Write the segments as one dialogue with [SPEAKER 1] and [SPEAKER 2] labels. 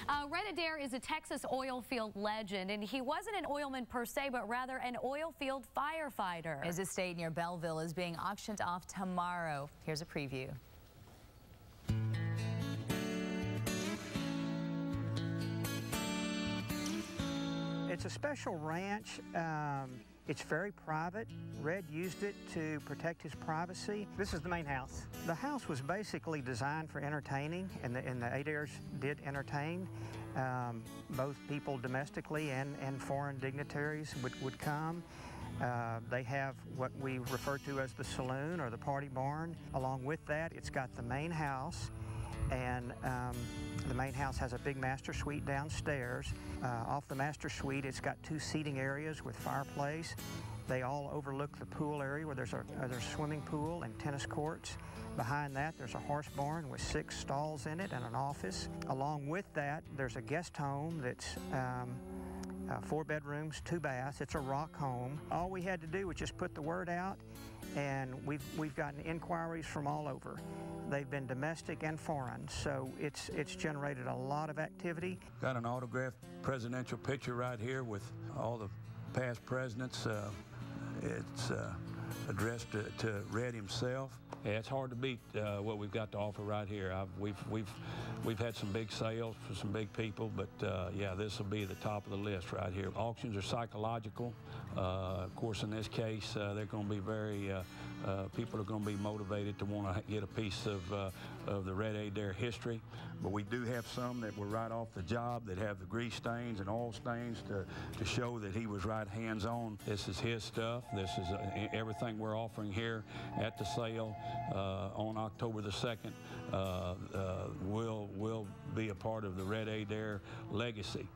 [SPEAKER 1] Red Adair is a Texas oil field legend, and he wasn't an oilman per se, but rather an oil field firefighter. His estate near Belleville is being auctioned off tomorrow. Here's a preview.
[SPEAKER 2] It's a special ranch. It's very private. Red used it to protect his privacy. This is the main house. The house was basically designed for entertaining, and the Adairs did entertain. Both people domestically and foreign dignitaries would come. They have what we refer to as the saloon or the party barn. Along with that, it's got the main house, and the main house has a big master suite downstairs. Off the master suite, it's got 2 seating areas with fireplace. They all overlook the pool area where there's a swimming pool and tennis courts. Behind that, there's a horse barn with 6 stalls in it and an office. Along with that, there's a guest home that's 4 bedrooms, 2 baths. It's a rock home. All we had to do was just put the word out, and we've gotten inquiries from all over. They've been domestic and foreign, so it's generated a lot of activity.
[SPEAKER 3] Got an autographed presidential picture right here with all the past presidents. It's addressed to Red himself. Yeah, it's hard to beat what we've got to offer right here. We've had some big sales for some big people, but yeah, this will be the top of the list right here. Auctions are psychological. Of course, in this case, they're going to be very, people are going to be motivated to want to get a piece of the Red Adair history. But we do have some that were right off the job that have the grease stains and oil stains to show that he was right hands-on. This is his stuff. This is everything we're offering here at the sale on October the 2nd. Will be a part of the Red Adair legacy.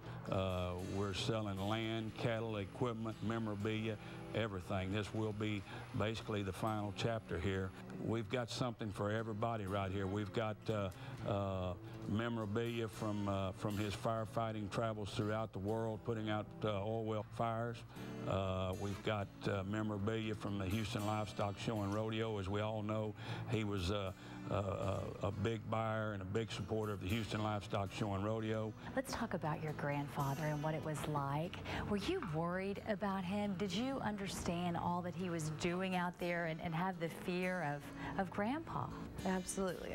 [SPEAKER 3] We're selling land, cattle, equipment, memorabilia, everything. This will be basically the final chapter here. We've got something for everybody right here. We've got memorabilia from his firefighting travels throughout the world, putting out oil well fires. We've got memorabilia from the Houston Livestock Show and Rodeo. As we all know, he was a big buyer and a big supporter of the Houston Livestock Show and Rodeo.
[SPEAKER 1] Let's talk about your grandfather and what it was like. Were you worried about him? Did you understand all that he was doing out there and have the fear of Grandpa?
[SPEAKER 4] Absolutely.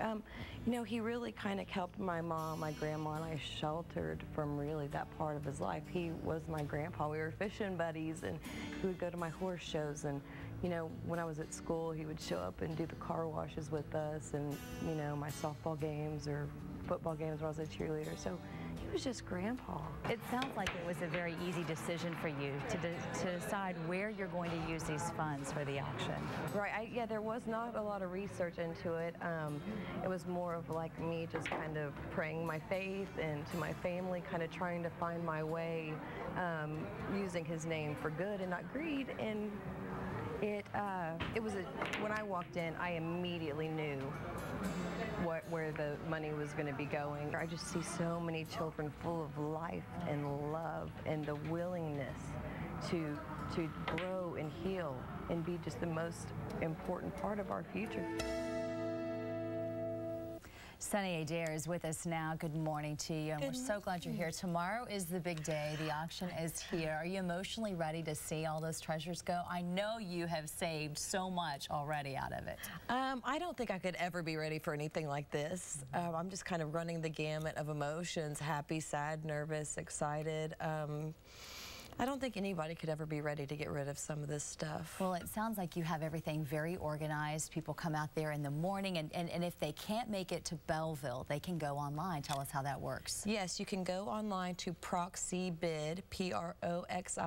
[SPEAKER 4] You know, he really kind of helped my mom, my grandma, and I sheltered from really that part of his life. He was my grandpa. We were fishing buddies, and he would go to my horse shows, and you know, when I was at school, he would show up and do the car washes with us, and you know, my softball games or football games where I was a cheerleader. So he was just Grandpa.
[SPEAKER 1] It sounds like it was a very easy decision for you to decide where you're going to use these funds for the auction.
[SPEAKER 4] Right. Yeah, there was not a lot of research into it. It was more of like me just kind of praying my faith and to my family, kind of trying to find my way, using his name for good and not greed. And it was when I walked in, I immediately knew where the money was going to be going. I just see so many children full of life and love and the willingness to grow and heal and be just the most important part of our future.
[SPEAKER 1] Sunny Adair is with us now. Good morning to you, and we're so glad you're here. Tomorrow is the big day. The auction is here. Are you emotionally ready to see all those treasures go? I know you have saved so much already out of it.
[SPEAKER 4] I don't think I could ever be ready for anything like this. I'm just kind of running the gamut of emotions: happy, sad, nervous, excited. I don't think anybody could ever be ready to get rid of some of this stuff.
[SPEAKER 1] Well, it sounds like you have everything very organized. People come out there in the morning, and if they can't make it to Belleville, they can go online. Tell us how that works.
[SPEAKER 4] Yes, you can go online to ProxyBid, PROXI.com,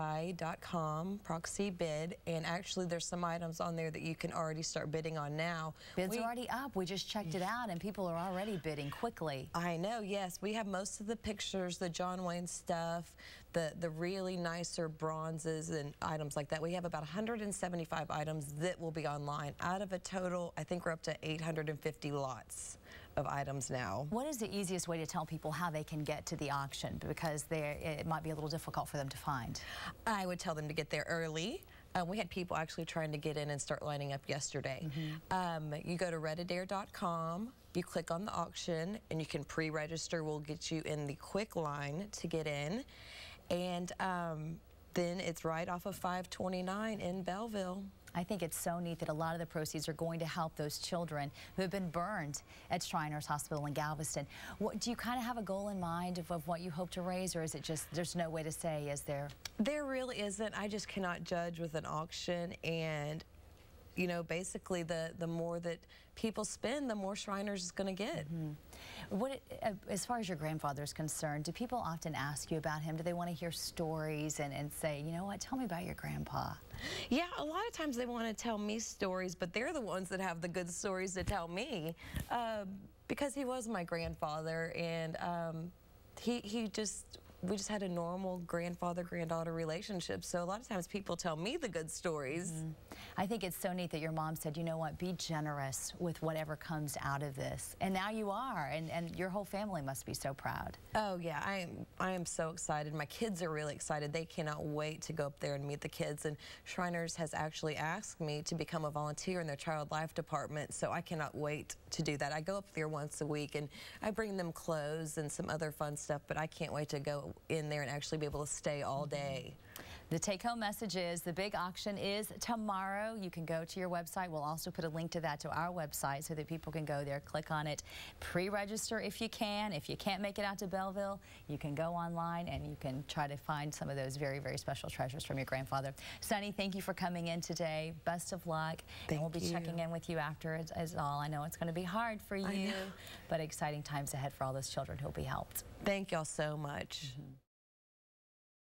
[SPEAKER 4] ProxyBid, and actually there's some items on there that you can already start bidding on now.
[SPEAKER 1] Bids are already up. We just checked it out, and people are already bidding quickly.
[SPEAKER 4] I know, yes. We have most of the pictures, the John Wayne stuff, the really nicer bronzes and items like that. We have about 175 items that will be online. Out of a total, I think we're up to 850 lots of items now.
[SPEAKER 1] What is the easiest way to tell people how they can get to the auction? Because it might be a little difficult for them to find.
[SPEAKER 4] I would tell them to get there early. We had people actually trying to get in and start lining up yesterday. You go to redadair.com, you click on the auction and you can pre-register. We'll get you in the quick line to get in. And then it's right off of 529 in Belleville.
[SPEAKER 1] I think it's so neat that a lot of the proceeds are going to help those children who have been burned at Shriners Hospital in Galveston. Do you kind of have a goal in mind of what you hope to raise, or is it just there's no way to say, is there? There really isn't. I just cannot judge with an auction, and you know, basically the more that people spend, the more Shriners is going to get. As far as your grandfather is concerned, do people often ask you about him? Do they want to hear stories and say, you know what, tell me about your grandpa? Yeah, a lot of times they want to tell me stories, but they're the ones that have the good stories to tell me, because he was my grandfather, and we just had a normal grandfather-granddaughter relationship. So a lot of times people tell me the good stories. I think it's so neat that your mom said, you know what, be generous with whatever comes out of this. And now you are, and your whole family must be so proud. Oh yeah, I am so excited. My kids are really excited. They cannot wait to go up there and meet the kids. And Shriners has actually asked me to become a volunteer in their child life department, so I cannot wait to do that. I go up there once a week and I bring them clothes and some other fun stuff, but I can't wait to go in there and actually be able to stay all day. The take-home message is the big auction is tomorrow. You can go to your website. We'll also put a link to that to our website so that people can go there, click on it, pre-register if you can. If you can't make it out to Belleville, you can go online and you can try to find some of those very, very special treasures from your grandfather. Sunny, thank you for coming in today. Best of luck. And we'll be checking in with you after as all. I know it's going to be hard for you, but exciting times ahead for all those children who'll be helped. Thank y'all so much.